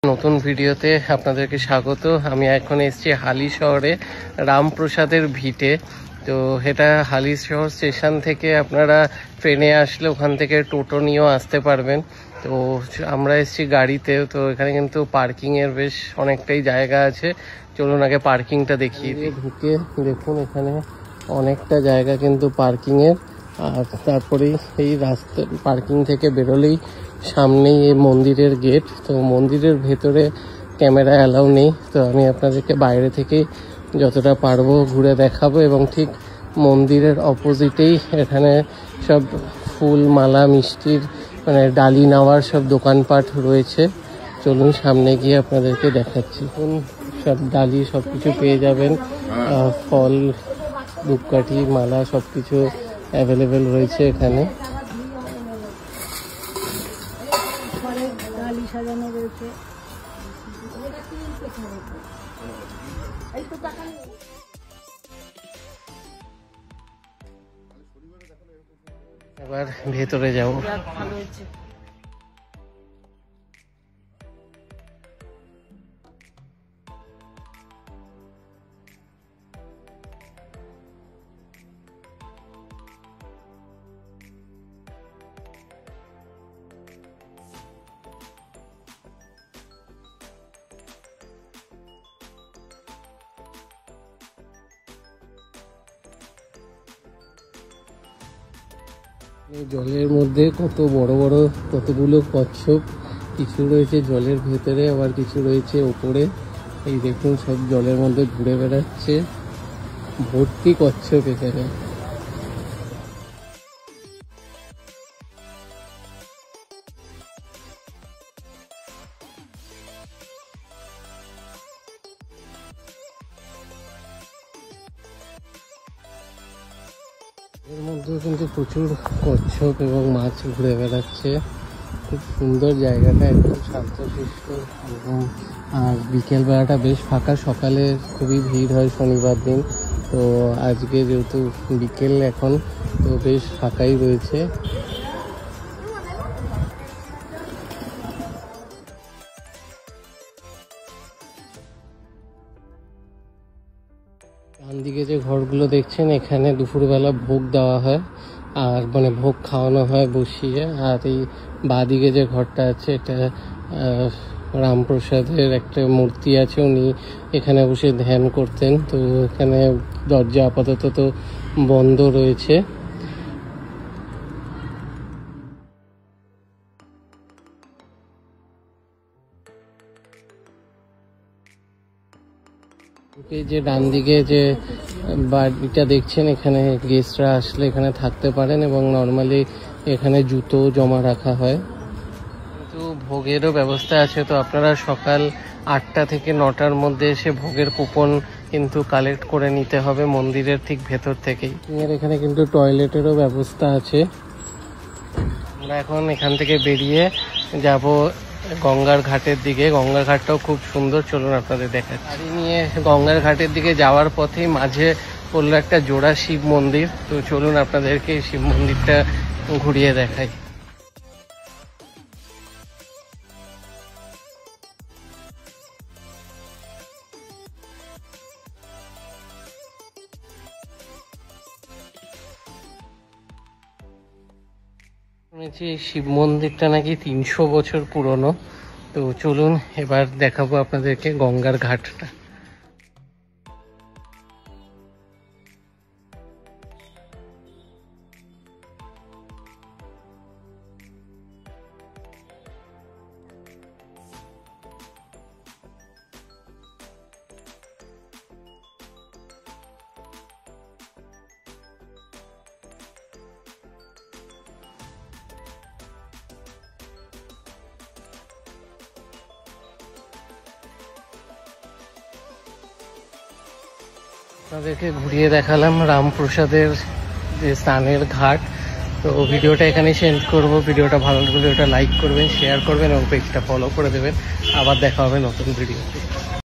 নতুন ভিডিওতে আপনাদেরকে স্বাগত। আমি এখন এসেছি হালিশহরে রামপ্রসাদের ভিটে। তো এটা হালিশহর স্টেশন থেকে আপনারা ট্রেনে আসলে ওখান থেকে টোটো নিয়েও আসতে পারবেন। তো আমরা এসেছি গাড়িতে। তো এখানে কিন্তু পার্কিংয়ের বেশ অনেকটাই জায়গা আছে। চলুন আগে পার্কিংটা দেখিয়ে দিই। ঢুকে দেখুন এখানে অনেকটা জায়গা কিন্তু পার্কিংয়ের। আর তারপরেই এই রাস্তা পার্কিং থেকে বেরোলেই সামনেই এই মন্দিরের গেট। তো মন্দিরের ভেতরে ক্যামেরা অ্যালাউ নেই, তো আমি আপনাদেরকে বাইরে থেকেই যতটা পারবো ঘুরে দেখাবো। এবং ঠিক মন্দিরের অপোজিটেই এখানে সব ফুল মালা মিষ্টির মানে ডালি নেওয়ার সব দোকানপাট রয়েছে। চলুন সামনে গিয়ে আপনাদেরকে দেখাচ্ছি। সব ডালি সব কিছু পেয়ে যাবেন, ফল ধূপকাঠি মালা সব কিছু অ্যাভেলেবেল রয়েছে এখানে। এবার ভেতরে যাবো। জলের মধ্যে কত বড় বড় কতগুলো কচ্ছপ, কিছু রয়েছে জলের ভেতরে আবার কিছু রয়েছে ওপরে। এই দেখুন সব জলের মধ্যে ঘুরে বেড়াচ্ছে, ভর্তি কচ্ছপ এখানে। এর মধ্যে কিন্তু প্রচুর কচ্ছপ এবং মাছ ঘুরে বেড়াচ্ছে। খুব সুন্দর জায়গাটা, একদম শান্তশিষ্ট। এবং আর বিকেলবেলাটা বেশ ফাঁকা, সকালে খুবই ভিড় হয় শনিবার দিন। তো আজকে যেহেতু বিকেল এখন, তো বেশ ফাঁকাই রয়েছে। ডান দিকে যে ঘরগুলো দেখছেন এখানে দুপুরবেলা ভোগ দেওয়া হয়, আর মানে ভোগ খাওয়ানো হয় বসিয়ে। আর এই বাঁদিকে যে ঘরটা আছে এটা রামপ্রসাদের একটা মূর্তি আছে, উনি এখানে বসে ধ্যান করতেন। তো এখানে দরজা আপাতত তো বন্ধ রয়েছে। এই যে ডান দিকে যে বাড়িটা দেখছেন, এখানে গেস্টরা আসলে এখানে থাকতে পারেন এবং নর্মালি এখানে জুতো জমা রাখা হয়। কিন্তু ভোগেরও ব্যবস্থা আছে। তো আপনারা সকাল 8টা থেকে 9টার মধ্যে এসে ভোগের কুপন কিন্তু কালেক্ট করে নিতে হবে মন্দিরের ঠিক ভেতর থেকেই। এখানে কিন্তু টয়লেটেরও ব্যবস্থা আছে। আমরা এখন এখান থেকে বেরিয়ে যাব গঙ্গার ঘাটের দিকে। গঙ্গার ঘাটটাও খুব সুন্দর, চলুন আপনাদের দেখাচ্ছি। গাড়ি নিয়ে গঙ্গার ঘাটের দিকে যাওয়ার পথেই মাঝে পড়লো একটা জোড়া শিব মন্দির। তো চলুন আপনাদেরকে শিব মন্দিরটা ঘুরিয়ে দেখাই। শুনেছি শিব মন্দিরটা নাকি 300 বছর পুরনো। তো চলুন এবার দেখাবো আপনাদেরকে গঙ্গার ঘাটটা। আপনাদেরকে ঘুরিয়ে দেখালাম রামপ্রসাদের যে স্নানের ঘাট। তো ভিডিওটা এখানেই শেষ করবো। ভিডিওটা ভালো লাগলে ভিডিওটা লাইক করবেন, শেয়ার করবেন এবং পেজটা ফলো করে দেবেন। আবার দেখা হবে নতুন ভিডিওতে।